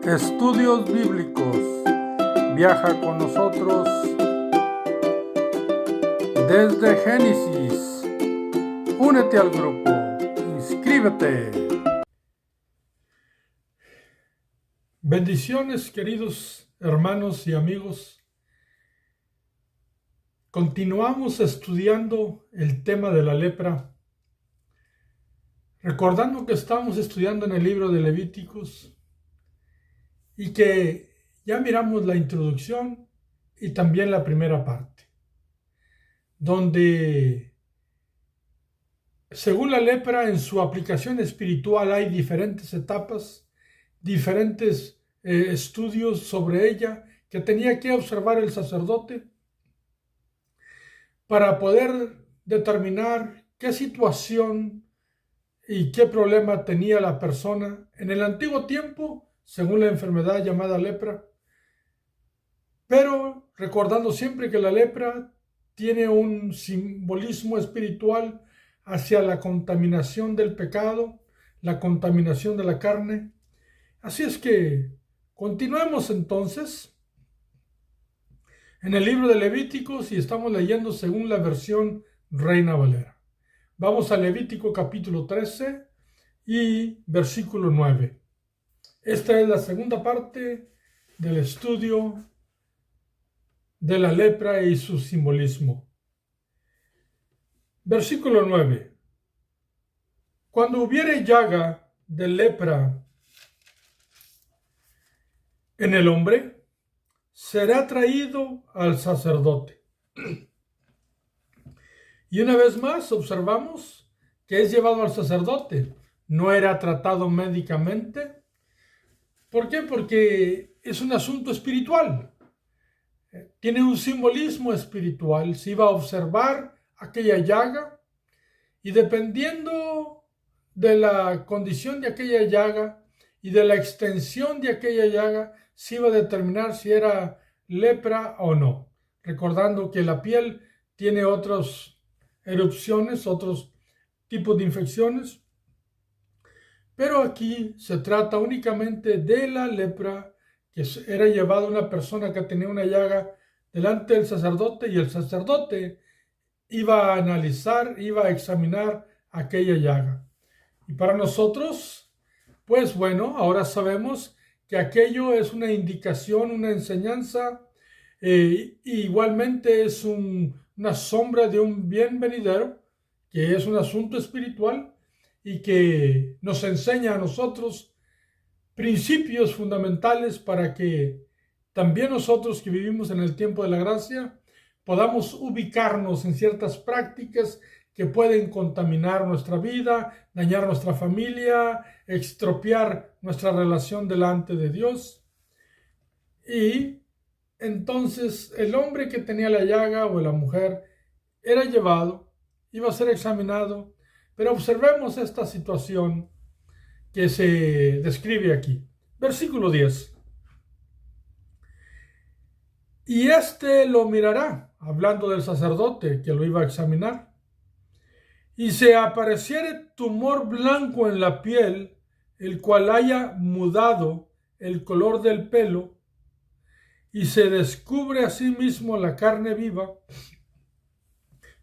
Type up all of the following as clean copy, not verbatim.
Estudios Bíblicos. Viaja con nosotros desde Génesis. Únete al grupo. Inscríbete. Bendiciones, queridos hermanos y amigos. Continuamos estudiando el tema de la lepra, recordando que estamos estudiando en el libro de Levíticos y que ya miramos la introducción y también la primera parte, donde según la lepra en su aplicación espiritual hay diferentes etapas, diferentes estudios sobre ella que tenía que observar el sacerdote para poder determinar qué situación y qué problema tenía la persona en el antiguo tiempo, según la enfermedad llamada lepra, pero recordando siempre que la lepra tiene un simbolismo espiritual hacia la contaminación del pecado, la contaminación de la carne. Así es que continuemos entonces en el libro de Levíticos y estamos leyendo según la versión Reina Valera. Vamos a Levítico capítulo 13 y versículo 9. Esta es la segunda parte del estudio de la lepra y su simbolismo. Versículo 9. Cuando hubiere llaga de lepra en el hombre, será traído al sacerdote. Y una vez más observamos que es llevado al sacerdote. No era tratado médicamente. ¿Por qué? Porque es un asunto espiritual. Tiene un simbolismo espiritual. Se iba a observar aquella llaga y dependiendo de la condición de aquella llaga y de la extensión de aquella llaga, se iba a determinar si era lepra o no. Recordando que la piel tiene otras erupciones, otros tipos de infecciones. Pero aquí se trata únicamente de la lepra, que era llevada una persona que tenía una llaga delante del sacerdote y el sacerdote iba a analizar, iba a examinar aquella llaga. Y para nosotros, pues bueno, ahora sabemos que aquello es una indicación, una enseñanza, igualmente es una sombra de un bien venidero, que es un asunto espiritual, y que nos enseña a nosotros principios fundamentales para que también nosotros que vivimos en el tiempo de la gracia podamos ubicarnos en ciertas prácticas que pueden contaminar nuestra vida, dañar nuestra familia, estropear nuestra relación delante de Dios. Y entonces el hombre que tenía la llaga o la mujer era llevado, iba a ser examinado. Pero observemos esta situación que se describe aquí. Versículo 10. Y éste lo mirará, hablando del sacerdote que lo iba a examinar. Y se apareciere tumor blanco en la piel, el cual haya mudado el color del pelo, y se descubre a sí mismo la carne viva.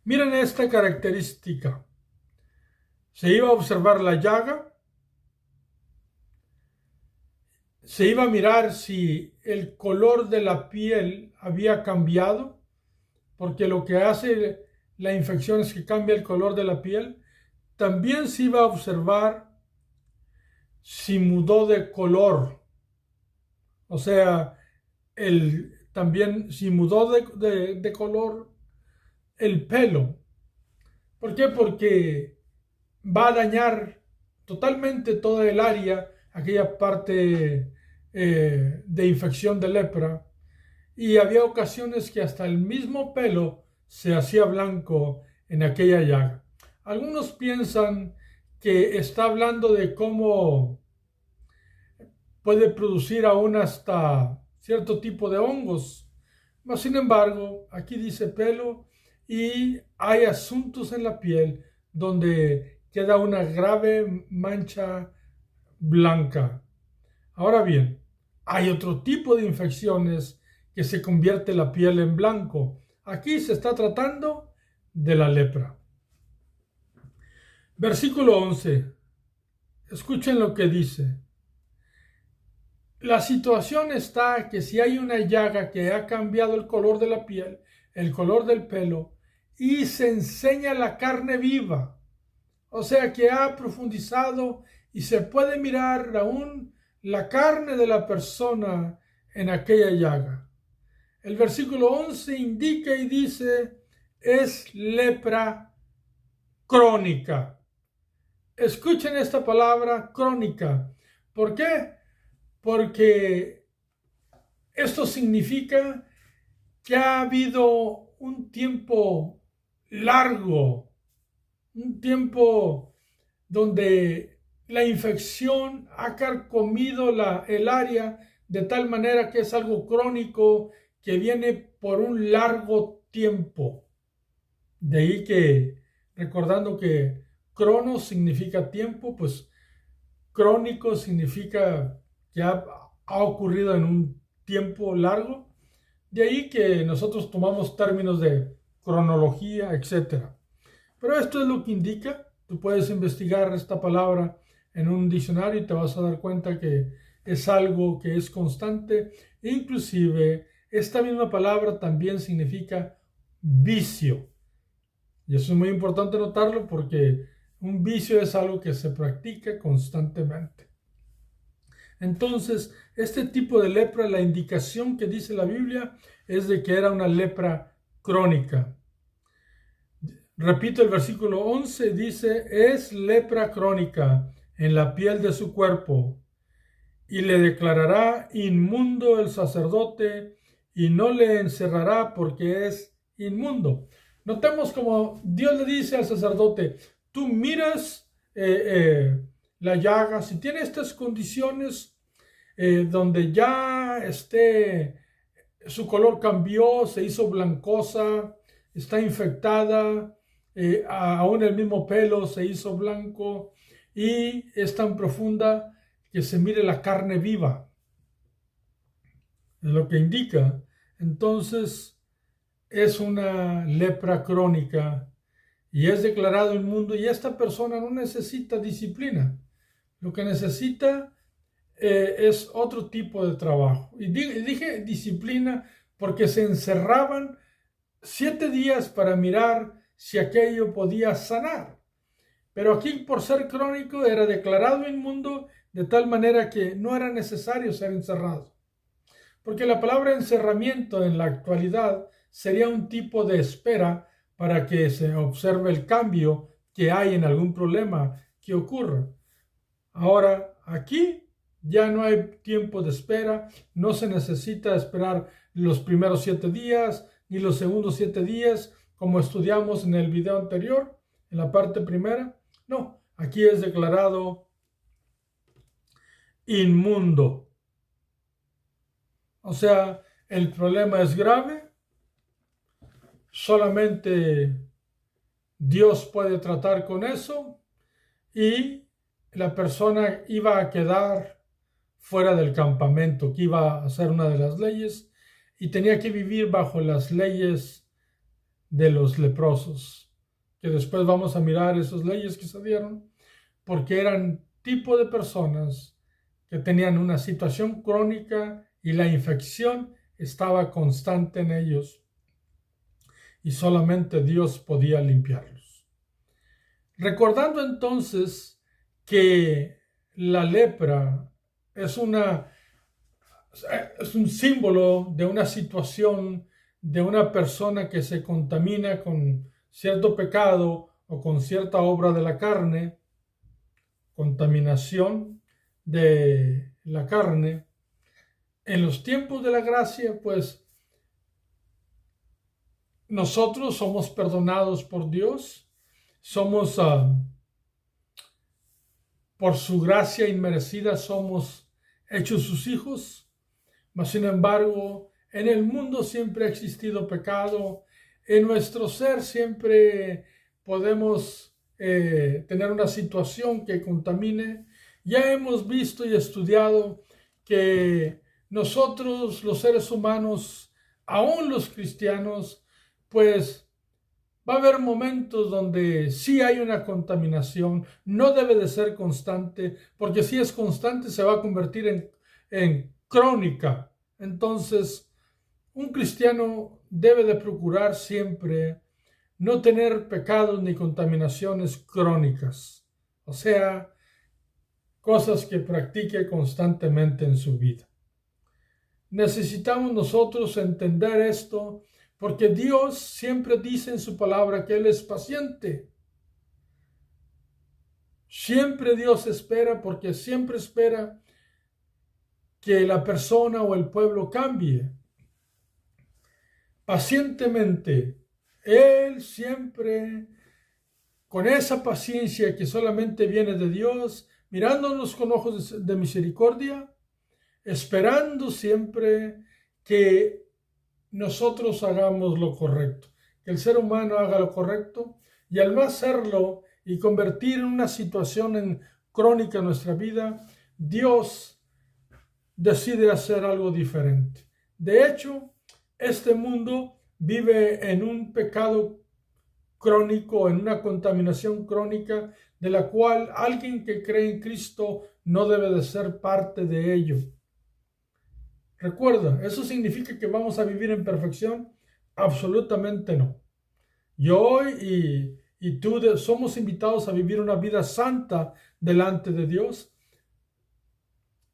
Miren esta característica. Se iba a observar la llaga, se iba a mirar si el color de la piel había cambiado, porque lo que hace la infección es que cambia el color de la piel. También se iba a observar si mudó de color, o sea, también si mudó de color el pelo. ¿Por qué? Porque va a dañar totalmente toda el área, aquella parte de infección de lepra, y había ocasiones que hasta el mismo pelo se hacía blanco en aquella llaga. Algunos piensan que está hablando de cómo puede producir aún hasta cierto tipo de hongos. Mas, sin embargo, aquí dice pelo y hay asuntos en la piel donde queda una grave mancha blanca. Ahora bien, hay otro tipo de infecciones que se convierte la piel en blanco. Aquí se está tratando de la lepra. Versículo 11. Escuchen lo que dice. La situación está que si hay una llaga que ha cambiado el color de la piel, el color del pelo, y se enseña la carne viva, o sea que ha profundizado y se puede mirar aún la carne de la persona en aquella llaga. El versículo 11 indica y dice, es lepra crónica. Escuchen esta palabra crónica. ¿Por qué? Porque esto significa que ha habido un tiempo largo, un tiempo donde la infección ha carcomido el área de tal manera que es algo crónico que viene por un largo tiempo. De ahí que, recordando que cronos significa tiempo, pues crónico significa que ha ocurrido en un tiempo largo. De ahí que nosotros tomamos términos de cronología, etc. Pero esto es lo que indica. Tú puedes investigar esta palabra en un diccionario y te vas a dar cuenta que es algo que es constante. Inclusive, esta misma palabra también significa vicio. Y eso es muy importante notarlo porque un vicio es algo que se practica constantemente. Entonces, este tipo de lepra, la indicación que dice la Biblia es de que era una lepra crónica. Repito, el versículo 11 dice, es lepra crónica en la piel de su cuerpo, y le declarará inmundo el sacerdote, y no le encerrará porque es inmundo. Notemos como Dios le dice al sacerdote, tú miras la llaga, si tiene estas condiciones donde ya su color cambió, se hizo blancosa, está infectada, aún el mismo pelo se hizo blanco y es tan profunda que se mire la carne viva. Es lo que indica. Entonces es una lepra crónica y es declarado inmundo y esta persona no necesita disciplina. Lo que necesita es otro tipo de trabajo. Y dije disciplina porque se encerraban 7 días para mirar si aquello podía sanar. Pero aquí, por ser crónico, era declarado inmundo de tal manera que no era necesario ser encerrado. Porque la palabra encerramiento en la actualidad sería un tipo de espera para que se observe el cambio que hay en algún problema que ocurra. Ahora, aquí ya no hay tiempo de espera, no se necesita esperar los primeros 7 días ni los segundos 7 días, como estudiamos en el video anterior, en la parte primera. No, aquí es declarado inmundo. O sea, el problema es grave, solamente Dios puede tratar con eso y la persona iba a quedar fuera del campamento, que iba a ser una de las leyes, y tenía que vivir bajo las leyes de los leprosos, que después vamos a mirar esas leyes que se dieron, porque eran tipo de personas que tenían una situación crónica y la infección estaba constante en ellos, y solamente Dios podía limpiarlos. Recordando entonces que la lepra es un símbolo de una situación de una persona que se contamina con cierto pecado o con cierta obra de la carne, contaminación de la carne. En los tiempos de la gracia, pues nosotros somos perdonados por Dios, somos por su gracia inmerecida, somos hechos sus hijos. Mas, sin embargo, en el mundo siempre ha existido pecado. En nuestro ser siempre podemos tener una situación que contamine. Ya hemos visto y estudiado que nosotros los seres humanos, aún los cristianos, pues va a haber momentos donde sí hay una contaminación, no debe de ser constante, porque si es constante se va a convertir en crónica. Entonces, un cristiano debe de procurar siempre no tener pecados ni contaminaciones crónicas, o sea, cosas que practique constantemente en su vida. Necesitamos nosotros entender esto porque Dios siempre dice en su palabra que Él es paciente. Siempre Dios espera porque siempre espera que la persona o el pueblo cambie. Pacientemente, Él siempre, con esa paciencia que solamente viene de Dios, mirándonos con ojos de misericordia, esperando siempre que nosotros hagamos lo correcto, que el ser humano haga lo correcto, y al no hacerlo y convertir en una situación crónica en nuestra vida, Dios decide hacer algo diferente. De hecho, este mundo vive en un pecado crónico, en una contaminación crónica, de la cual alguien que cree en Cristo no debe de ser parte de ello. Recuerda, ¿eso significa que vamos a vivir en perfección? Absolutamente no. Yo y tú somos invitados a vivir una vida santa delante de Dios,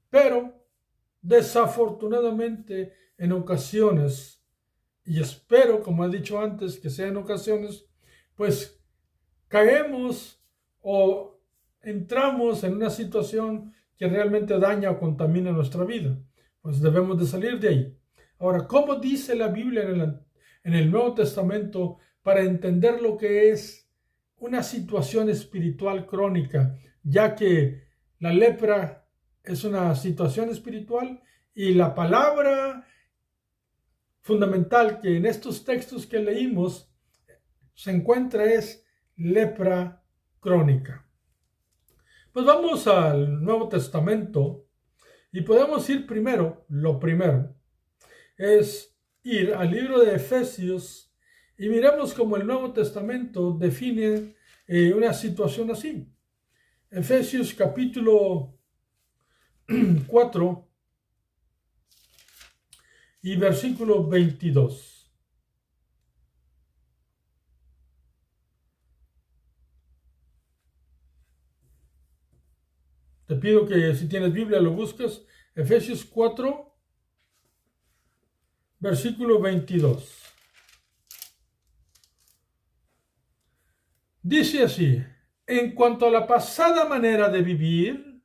pero desafortunadamente en ocasiones, y espero, como he dicho antes, que sean ocasiones, pues caemos o entramos en una situación que realmente daña o contamina nuestra vida. Pues debemos de salir de ahí. Ahora, ¿cómo dice la Biblia en el Nuevo Testamento para entender lo que es una situación espiritual crónica? Ya que la lepra es una situación espiritual y la palabra fundamental que en estos textos que leímos se encuentra es lepra crónica. Pues vamos al Nuevo Testamento. Y podemos ir primero, lo primero, es ir al libro de Efesios y miremos cómo el Nuevo Testamento define una situación así. Efesios capítulo 4 y versículo 22. Te pido que si tienes Biblia lo busques. Efesios 4, versículo 22. Dice así: en cuanto a la pasada manera de vivir,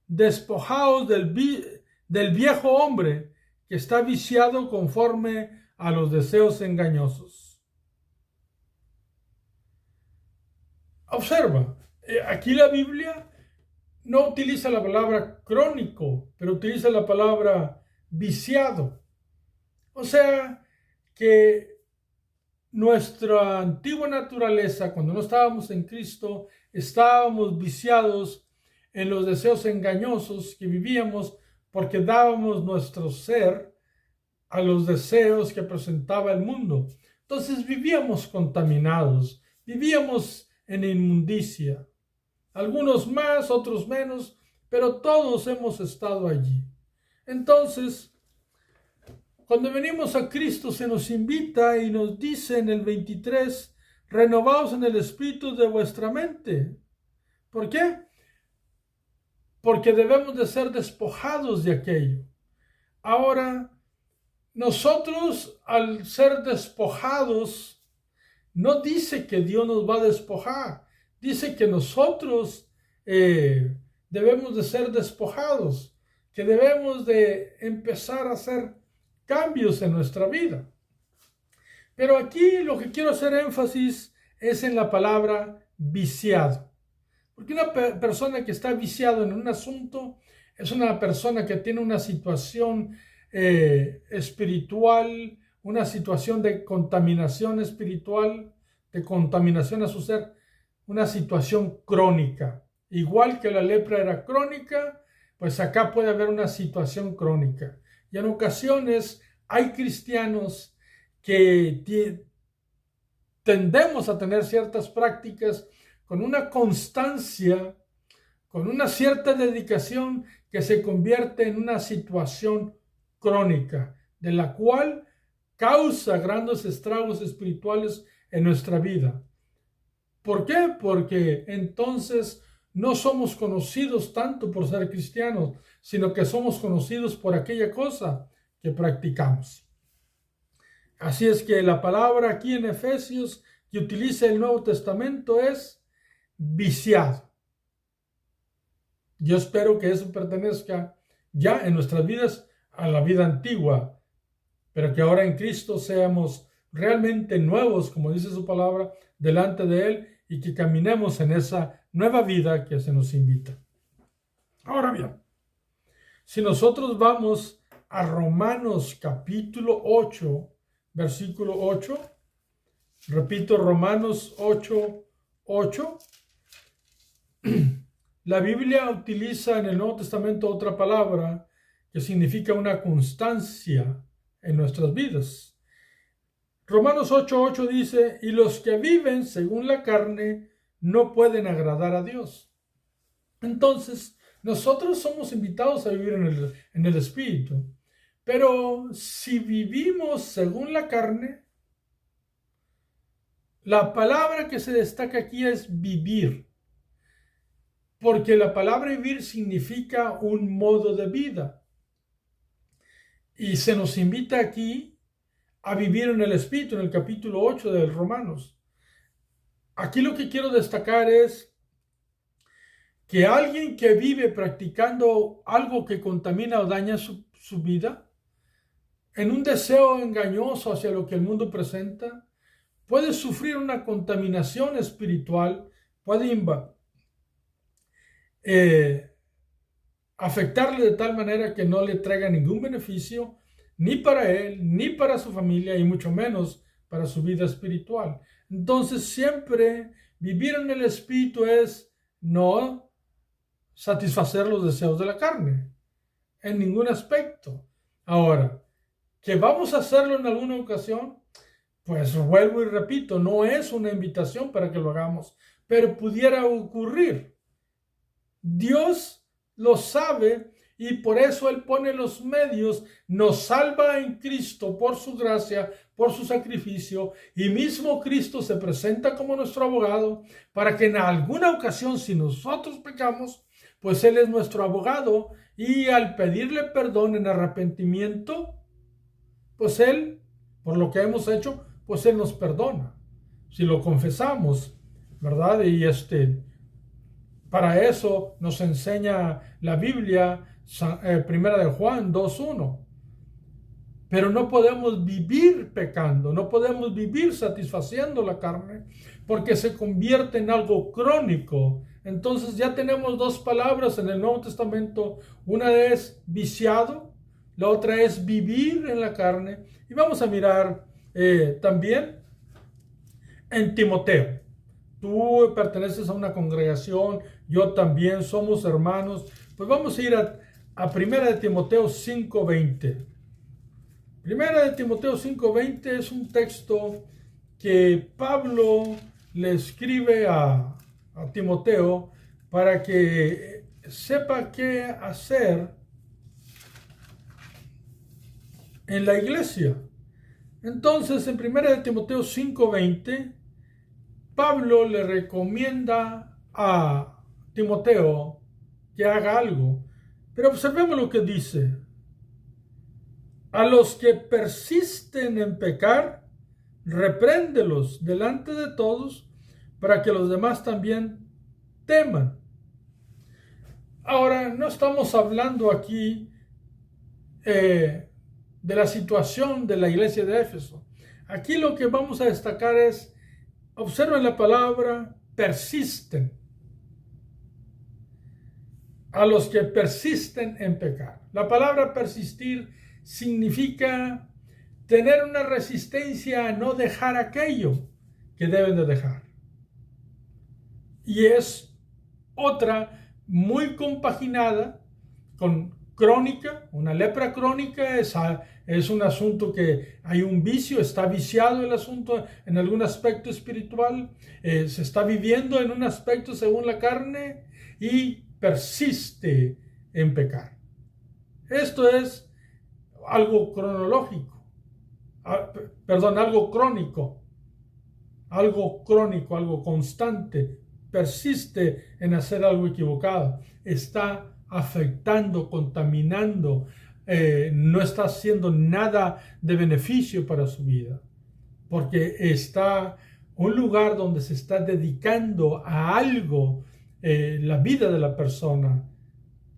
despojaos del viejo hombre que está viciado conforme a los deseos engañosos. Observa, aquí la Biblia no utiliza la palabra crónico, pero utiliza la palabra viciado. O sea, que nuestra antigua naturaleza, cuando no estábamos en Cristo, estábamos viciados en los deseos engañosos que vivíamos porque dábamos nuestro ser a los deseos que presentaba el mundo. Entonces vivíamos contaminados, vivíamos en inmundicia. Algunos más, otros menos, pero todos hemos estado allí. Entonces, cuando venimos a Cristo se nos invita y nos dice en el 23, renovaos en el espíritu de vuestra mente. ¿Por qué? Porque debemos de ser despojados de aquello. Ahora, nosotros al ser despojados, no dice que Dios nos va a despojar. Dice que nosotros debemos de ser despojados, que debemos de empezar a hacer cambios en nuestra vida. Pero aquí lo que quiero hacer énfasis es en la palabra viciado. Porque una persona que está viciado en un asunto es una persona que tiene una situación espiritual, una situación de contaminación espiritual, de contaminación a su ser, una situación crónica. Igual que la lepra era crónica, pues acá puede haber una situación crónica. Y en ocasiones hay cristianos que tendemos a tener ciertas prácticas con una constancia, con una cierta dedicación que se convierte en una situación crónica, de la cual causa grandes estragos espirituales en nuestra vida. ¿Por qué? Porque entonces no somos conocidos tanto por ser cristianos, sino que somos conocidos por aquella cosa que practicamos. Así es que la palabra aquí en Efesios que utiliza el Nuevo Testamento es viciado. Yo espero que eso pertenezca ya en nuestras vidas a la vida antigua, pero que ahora en Cristo seamos realmente nuevos, como dice su palabra, delante de Él, y que caminemos en esa nueva vida que se nos invita. Ahora bien, si nosotros vamos a Romanos capítulo 8, versículo 8, repito, Romanos 8, 8, la Biblia utiliza en el Nuevo Testamento otra palabra que significa una constancia en nuestras vidas. Romanos 8:8 dice, y los que viven según la carne no pueden agradar a Dios. Entonces, nosotros somos invitados a vivir en el Espíritu. Pero si vivimos según la carne, la palabra que se destaca aquí es vivir. Porque la palabra vivir significa un modo de vida. Y se nos invita aquí a vivir en el Espíritu, en el capítulo 8 de Romanos. Aquí lo que quiero destacar es que alguien que vive practicando algo que contamina o daña su vida, en un deseo engañoso hacia lo que el mundo presenta, puede sufrir una contaminación espiritual, puede afectarle de tal manera que no le traiga ningún beneficio, ni para él, ni para su familia, y mucho menos para su vida espiritual. Entonces siempre vivir en el Espíritu es no satisfacer los deseos de la carne, en ningún aspecto. Ahora, ¿que vamos a hacerlo en alguna ocasión? Pues vuelvo y repito, no es una invitación para que lo hagamos, pero pudiera ocurrir. Dios lo sabe y por eso Él pone los medios, nos salva en Cristo por su gracia, por su sacrificio, y mismo Cristo se presenta como nuestro abogado para que en alguna ocasión, si nosotros pecamos, pues Él es nuestro abogado, y al pedirle perdón en arrepentimiento, pues Él, por lo que hemos hecho, pues Él nos perdona. Si lo confesamos, ¿verdad? Y para eso nos enseña la Biblia, Primera de Juan 2:1. Pero no podemos vivir pecando, no podemos vivir satisfaciendo la carne, porque se convierte en algo crónico. Entonces ya tenemos dos palabras en el Nuevo Testamento. Una es viciado, la otra es vivir en la carne. Y vamos a mirar también en Timoteo. Tú perteneces a una congregación, yo también, somos hermanos. Pues vamos a ir a Primera de Timoteo 5:20. Primera de Timoteo 5:20 es un texto que Pablo le escribe a Timoteo para que sepa qué hacer en la iglesia. Entonces, en Primera de Timoteo 5:20, Pablo le recomienda a Timoteo que haga algo. Pero observemos lo que dice. A los que persisten en pecar, repréndelos delante de todos para que los demás también teman. Ahora, no estamos hablando aquí de la situación de la iglesia de Éfeso. Aquí lo que vamos a destacar es, observen la palabra persisten. A los que persisten en pecar. La palabra persistir significa tener una resistencia a no dejar aquello que deben de dejar. Y es otra muy compaginada con crónica. Una lepra crónica es un asunto que hay un vicio, está viciado el asunto en algún aspecto espiritual, se está viviendo en un aspecto según la carne y persiste en pecar. Esto es algo cronológico, algo crónico, algo constante, persiste en hacer algo equivocado, está afectando, contaminando, no está haciendo nada de beneficio para su vida, porque está un lugar donde se está dedicando a algo, la vida de la persona,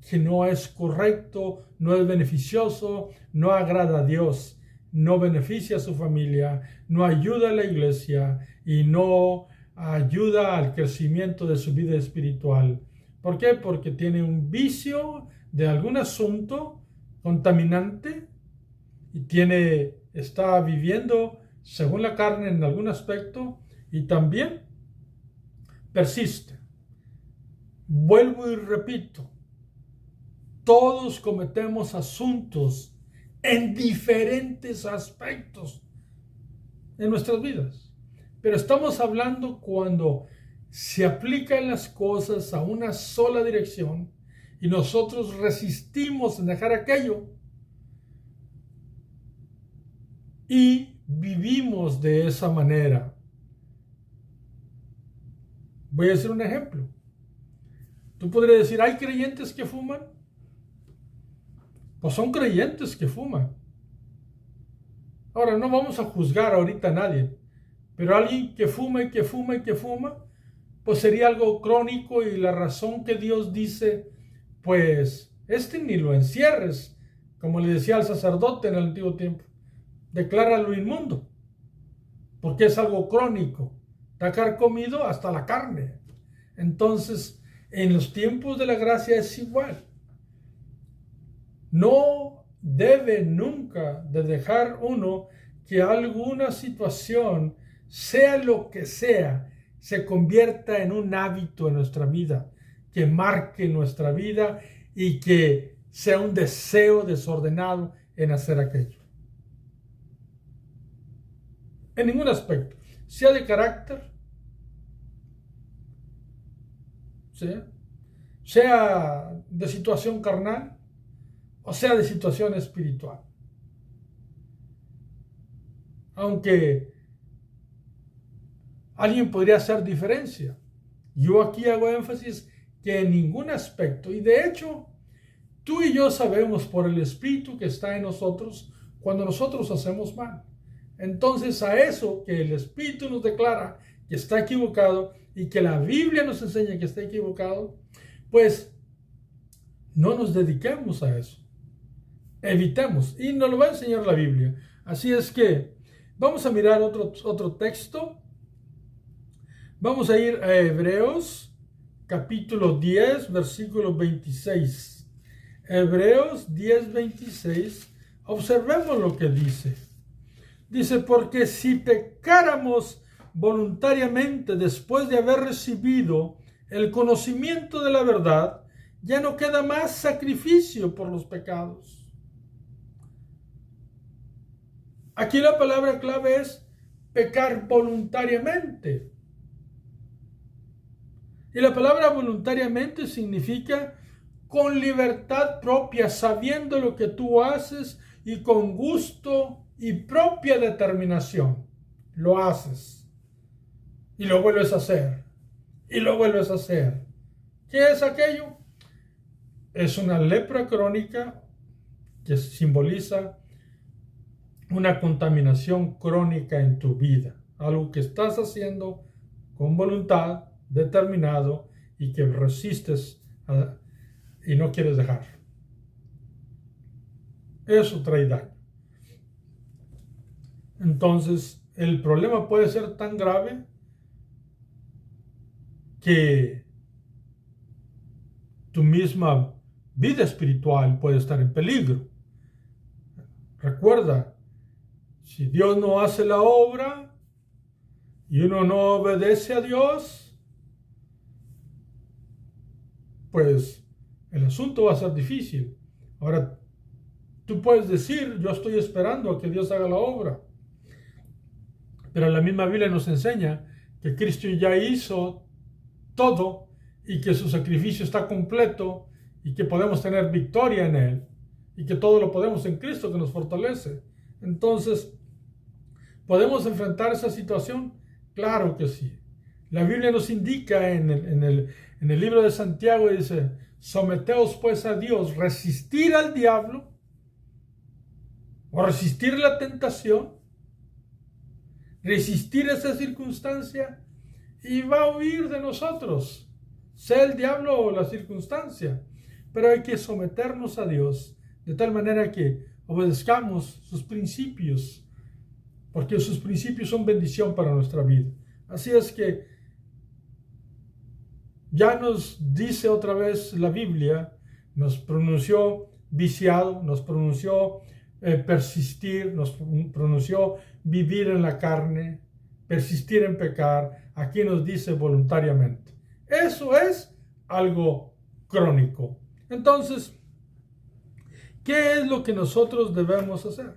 que no es correcto, no es beneficioso, no agrada a Dios, no beneficia a su familia, no ayuda a la iglesia y no ayuda al crecimiento de su vida espiritual. ¿Por qué? Porque tiene un vicio de algún asunto contaminante y está viviendo según la carne en algún aspecto y también persiste. Vuelvo y repito, todos cometemos asuntos en diferentes aspectos de nuestras vidas. Pero estamos hablando cuando se aplican las cosas a una sola dirección y nosotros resistimos en dejar aquello y vivimos de esa manera. Voy a hacer un ejemplo. Tú podrías decir, ¿hay creyentes que fuman? Pues son creyentes que fuman. Ahora, no vamos a juzgar ahorita a nadie, pero alguien que fuma y que fuma y que fuma, pues sería algo crónico y la razón que Dios dice, pues, ni lo encierres, como le decía al sacerdote en el antiguo tiempo, decláralo inmundo, porque es algo crónico, está carcomido hasta la carne. Entonces, en los tiempos de la gracia es igual. No debe nunca de dejar uno que alguna situación, sea lo que sea, se convierta en un hábito en nuestra vida, que marque nuestra vida y que sea un deseo desordenado en hacer aquello. En ningún aspecto, sea de carácter, sea de situación carnal, o sea de situación espiritual. Aunque alguien podría hacer diferencia, yo aquí hago énfasis que en ningún aspecto, y de hecho, tú y yo sabemos por el Espíritu que está en nosotros cuando nosotros hacemos mal. Entonces a eso que el Espíritu nos declara que está equivocado y que la Biblia nos enseña que está equivocado, pues no nos dediquemos a eso. Evitemos, y nos lo va a enseñar la Biblia. Así es que vamos a mirar otro texto. Vamos a ir a Hebreos capítulo 10, versículo 26. Hebreos 10, 26. Observemos lo que dice. Dice, porque si pecáramos voluntariamente después de haber recibido el conocimiento de la verdad, ya no queda más sacrificio por los pecados. Aquí la palabra clave es pecar voluntariamente. Y la palabra voluntariamente significa con libertad propia, sabiendo lo que tú haces y con gusto y propia determinación. Lo haces. Y lo vuelves a hacer. Y lo vuelves a hacer. ¿Qué es aquello? Es una lepra crónica que simboliza una contaminación crónica en tu vida. Algo que estás haciendo con voluntad, determinado y que resistes y no quieres dejar. Eso trae daño. Entonces, el problema puede ser tan grave que tu misma vida espiritual puede estar en peligro. Recuerda, si Dios no hace la obra y uno no obedece a Dios, pues el asunto va a ser difícil. Ahora, tú puedes decir, yo estoy esperando a que Dios haga la obra. Pero la misma Biblia nos enseña que Cristo ya hizo todo y que su sacrificio está completo y que podemos tener victoria en Él y que todo lo podemos en Cristo que nos fortalece. Entonces, ¿podemos enfrentar esa situación? Claro que sí. La Biblia nos indica en el libro de Santiago, dice, someteos pues a Dios, resistir al diablo o resistir la tentación, resistir esa circunstancia y va a huir de nosotros, sea el diablo o la circunstancia. Pero hay que someternos a Dios de tal manera que obedezcamos sus principios, porque sus principios son bendición para nuestra vida. Así es que ya nos dice otra vez la Biblia, nos pronunció viciado, nos pronunció persistir, nos pronunció vivir en la carne, persistir en pecar. Aquí nos dice voluntariamente. Eso es algo crónico. Entonces, ¿qué es lo que nosotros debemos hacer?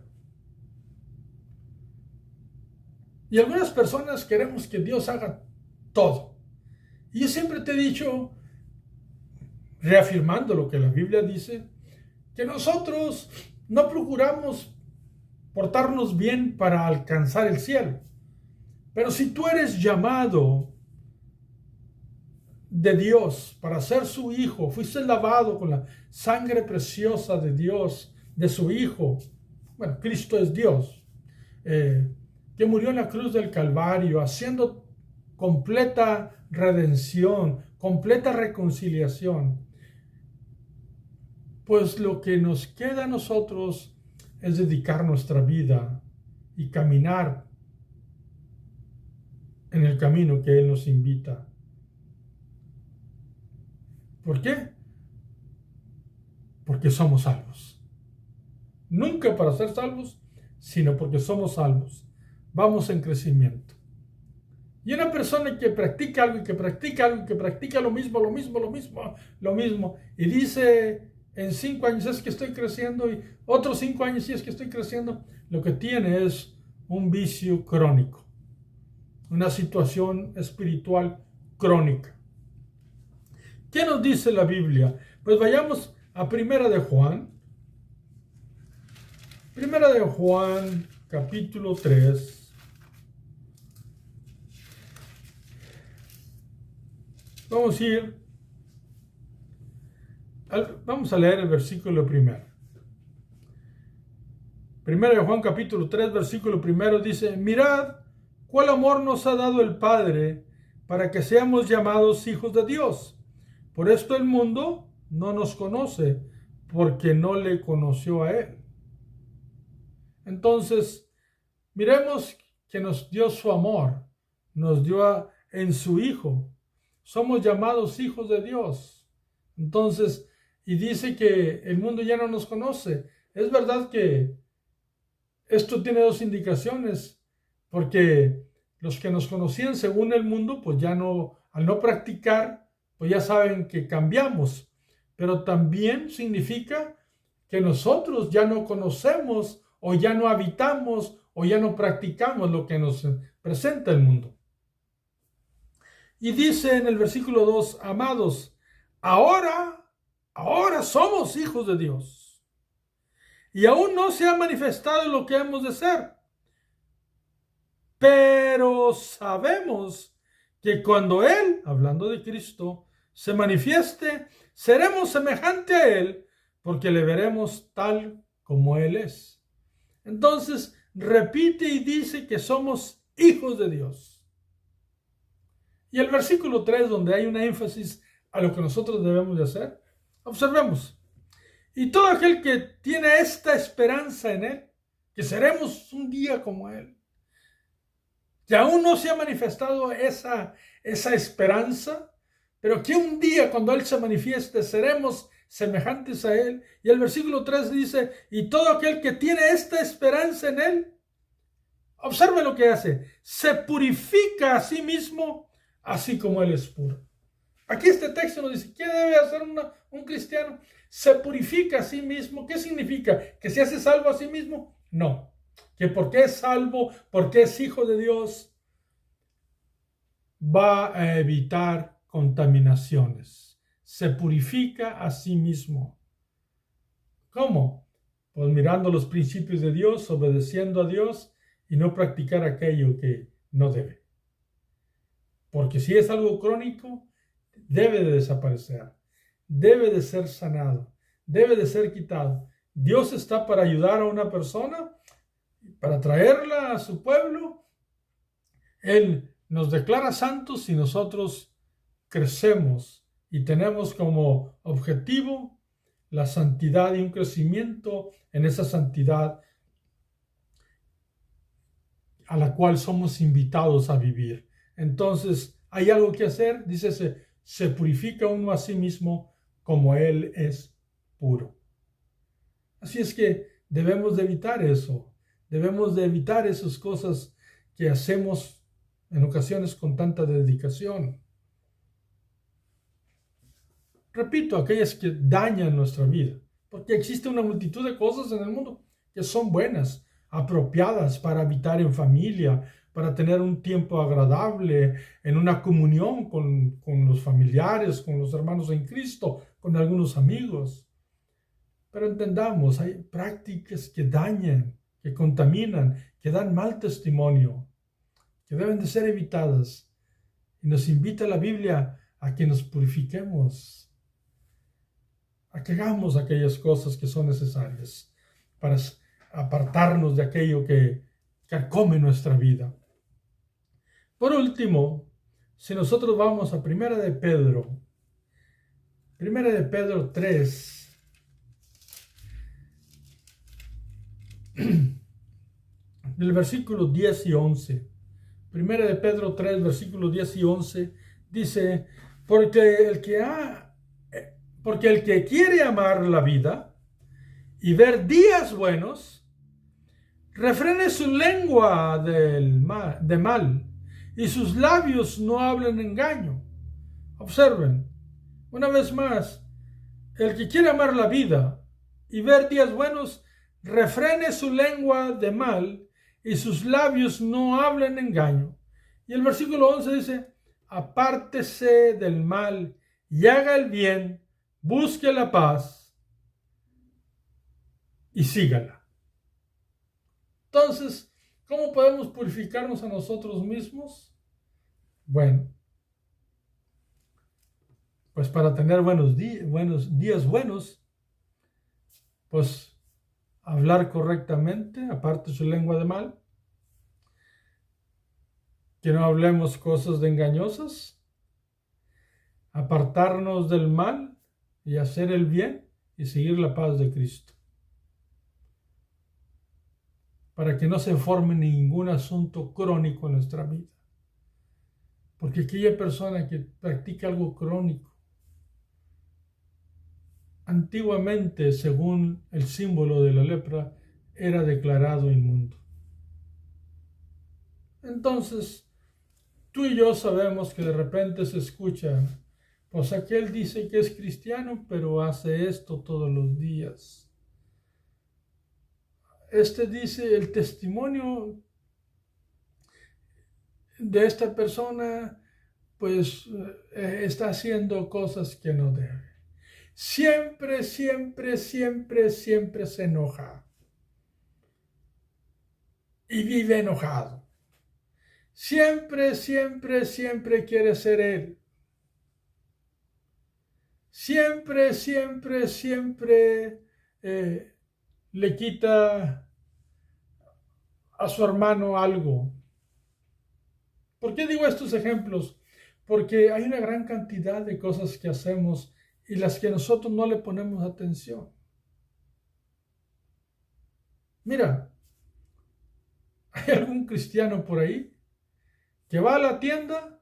Y algunas personas queremos que Dios haga todo. Y yo siempre te he dicho, reafirmando lo que la Biblia dice, que nosotros no procuramos portarnos bien para alcanzar el cielo. Pero si tú eres llamado de Dios para ser su hijo, fuiste lavado con la sangre preciosa de Dios, de su hijo, bueno, Cristo es Dios, que murió en la cruz del Calvario, haciendo completa redención, completa reconciliación. Pues lo que nos queda a nosotros es dedicar nuestra vida y caminar en el camino que Él nos invita. ¿Por qué? Porque somos salvos. Nunca para ser salvos, sino porque somos salvos. Vamos en crecimiento. Y una persona que practica algo y que practica algo y que practica lo mismo, y dice en 5 años es que estoy creciendo y otros 5 años sí es que estoy creciendo, lo que tiene es un vicio crónico, una situación espiritual crónica. ¿Qué nos dice la Biblia? Pues vayamos a Primera de Juan. Primera de Juan, capítulo 3. Vamos a leer el versículo primero. Primera de Juan, capítulo 3, versículo primero dice, mirad cuál amor nos ha dado el Padre para que seamos llamados hijos de Dios. Por esto el mundo no nos conoce, porque no le conoció a Él. Entonces, miremos que nos dio su amor, nos dio en su Hijo. Somos llamados hijos de Dios. Entonces, y dice que el mundo ya no nos conoce. Es verdad que esto tiene 2 indicaciones, porque los que nos conocían según el mundo, pues ya no, al no practicar, pues ya saben que cambiamos, pero también significa que nosotros ya no conocemos o ya no habitamos o ya no practicamos lo que nos presenta el mundo. Y dice en el versículo 2, amados, ahora somos hijos de Dios y aún no se ha manifestado lo que hemos de ser, pero sabemos que cuando Él, hablando de Cristo, se manifieste, seremos semejante a Él, porque le veremos tal como Él es. Entonces, repite y dice que somos hijos de Dios. Y el versículo 3, donde hay una énfasis a lo que nosotros debemos de hacer, observemos. Y todo aquel que tiene esta esperanza en Él, que seremos un día como Él, que aún no se ha manifestado esa esperanza, pero que un día cuando Él se manifieste seremos semejantes a Él. Y el versículo 3 dice, y todo aquel que tiene esta esperanza en Él, observe lo que hace, se purifica a sí mismo, así como Él es puro. Aquí este texto nos dice, ¿qué debe hacer un cristiano? se purifica a sí mismo. ¿Qué significa? ¿Que se hace salvo a sí mismo? No. Que porque es salvo, porque es hijo de Dios, va a evitar contaminaciones. Se purifica a sí mismo. ¿Cómo? Pues mirando los principios de Dios, obedeciendo a Dios y no practicar aquello que no debe. Porque si es algo crónico, debe de desaparecer, debe de ser sanado, debe de ser quitado. Dios está para ayudar a una persona, para traerla a su pueblo. Él nos declara santos y nosotros crecemos y tenemos como objetivo la santidad y un crecimiento en esa santidad a la cual somos invitados a vivir. Entonces, hay algo que hacer, dice, se purifica uno a sí mismo como Él es puro. Así es que debemos de evitar eso, debemos de evitar esas cosas que hacemos en ocasiones con tanta dedicación. Repito, aquellas que dañan nuestra vida, porque existe una multitud de cosas en el mundo que son buenas, apropiadas para habitar en familia, para tener un tiempo agradable, en una comunión con los familiares, con los hermanos en Cristo, con algunos amigos. Pero entendamos, hay prácticas que dañan, que contaminan, que dan mal testimonio, que deben de ser evitadas. Y nos invita la Biblia a que nos purifiquemos, a que hagamos aquellas cosas que son necesarias para apartarnos de aquello que carcome nuestra vida. Por último, si nosotros vamos a Primera de Pedro 3, del versículo 10 y 11. Primera de Pedro 3, versículos 10 y 11, dice, porque el que quiere amar la vida y ver días buenos, refrene su lengua de mal y sus labios no hablen engaño. Observen, una vez más, el que quiere amar la vida y ver días buenos, refrene su lengua de mal y sus labios no hablen engaño. Y el versículo 11 dice, apártese del mal y haga el bien, busque la paz y sígala. Entonces, ¿cómo podemos purificarnos a nosotros mismos? Bueno, pues para tener buenos días buenos, pues hablar correctamente, aparte su lengua de mal, que no hablemos cosas de engañosas, apartarnos del mal y hacer el bien y seguir la paz de Cristo, para que no se forme ningún asunto crónico en nuestra vida. Porque aquella persona que practica algo crónico, antiguamente, según el símbolo de la lepra, era declarado inmundo. Entonces, tú y yo sabemos que de repente se escucha, pues aquel dice que es cristiano, pero hace esto todos los días. Este dice, el testimonio de esta persona, pues está haciendo cosas que no debe. Siempre se enoja. Y vive enojado. Siempre quiere ser él. Siempre le quita a su hermano algo. ¿Por qué digo estos ejemplos? Porque hay una gran cantidad de cosas que hacemos y las que nosotros no le ponemos atención. Mira, ¿hay algún cristiano por ahí que va a la tienda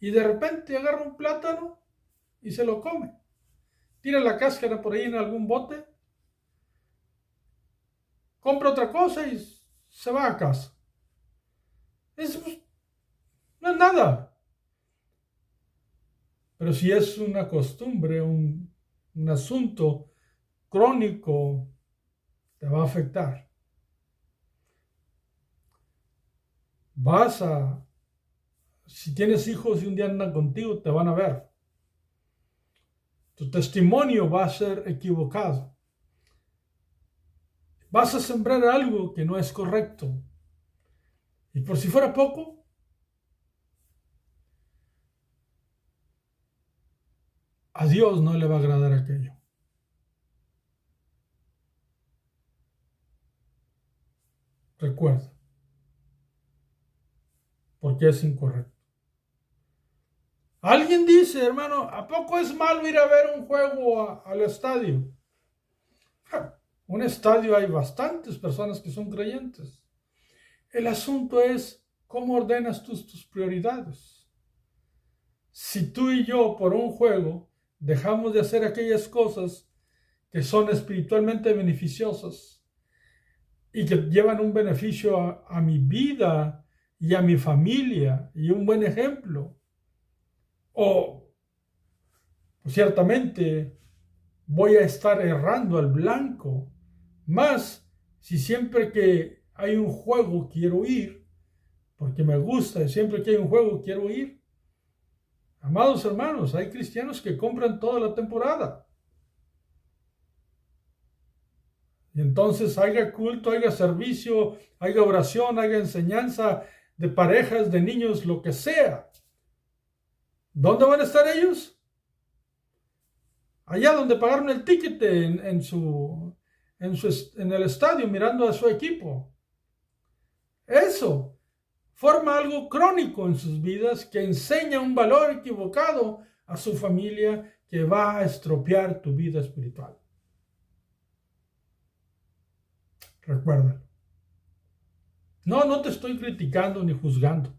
y de repente agarra un plátano y se lo come? Tira la cáscara por ahí en algún bote, compra otra cosa y se va a casa. Eso no es nada. Pero si es una costumbre, un un asunto crónico, te va a afectar. Si tienes hijos y un día andan contigo, te van a ver. Tu testimonio va a ser equivocado. Vas a sembrar algo que no es correcto. Y por si fuera poco, a Dios no le va a agradar aquello. Recuerda, porque es incorrecto. Alguien dice, hermano, ¿a poco es malo ir a ver un juego al estadio? Un estadio hay bastantes personas que son creyentes. El asunto es cómo ordenas tus prioridades. Si tú y yo por un juego dejamos de hacer aquellas cosas que son espiritualmente beneficiosas y que llevan un beneficio a mi vida y a mi familia y un buen ejemplo, o ciertamente voy a estar errando al blanco, más si siempre que hay un juego quiero ir, porque me gusta, y siempre que hay un juego quiero ir. Amados hermanos, hay cristianos que compran toda la temporada. Y entonces haya culto, haya servicio, haya oración, haya enseñanza de parejas, de niños, lo que sea. ¿Dónde van a estar ellos? Allá donde pagaron el ticket en el estadio mirando a su equipo. Eso forma algo crónico en sus vidas que enseña un valor equivocado a su familia que va a estropear tu vida espiritual. Recuérdalo. No te estoy criticando ni juzgando.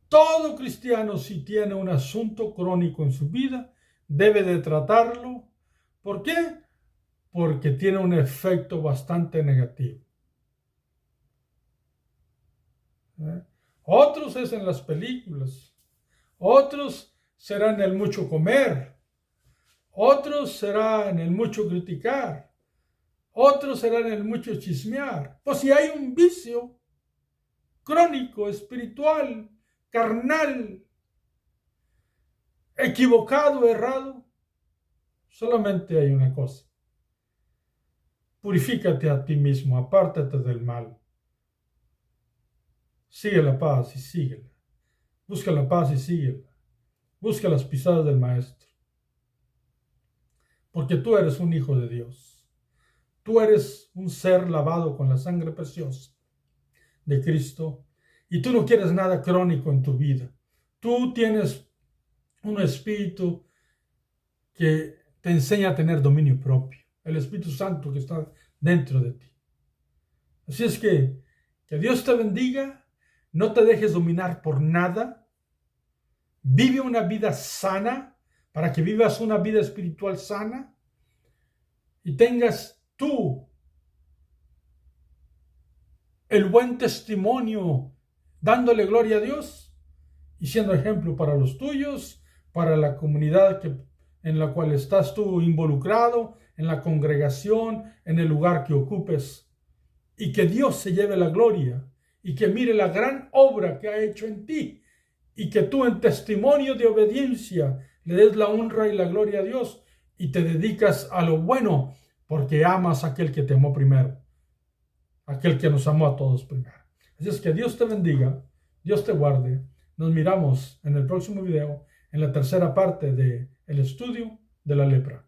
Todo cristiano, si tiene un asunto crónico en su vida, debe de tratarlo. ¿Por qué? Porque tiene un efecto bastante negativo. Otros es en las películas. Otros será en el mucho comer. Otros será en el mucho criticar. Otros será en el mucho chismear. Pues si hay un vicio crónico, espiritual, carnal, equivocado, errado, solamente hay una cosa. Purifícate a ti mismo, apártate del mal. Sigue la paz y síguela. Busca la paz y síguela. Busca las pisadas del Maestro. Porque tú eres un hijo de Dios. Tú eres un ser lavado con la sangre preciosa de Cristo. Y tú no quieres nada crónico en tu vida. Tú tienes un espíritu que te enseña a tener dominio propio. El Espíritu Santo que está dentro de ti. Así es que Dios te bendiga. No te dejes dominar por nada. Vive una vida sana para que vivas una vida espiritual sana y tengas tú el buen testimonio dándole gloria a Dios y siendo ejemplo para los tuyos, para la comunidad en la cual estás tú involucrado, en la congregación, en el lugar que ocupes, y que Dios se lleve la gloria y que mire la gran obra que ha hecho en ti y que tú en testimonio de obediencia le des la honra y la gloria a Dios y te dedicas a lo bueno porque amas a aquel que te amó primero, aquel que nos amó a todos primero. Así es que Dios te bendiga, Dios te guarde. Nos miramos en el próximo video, en la tercera parte del estudio de la lepra.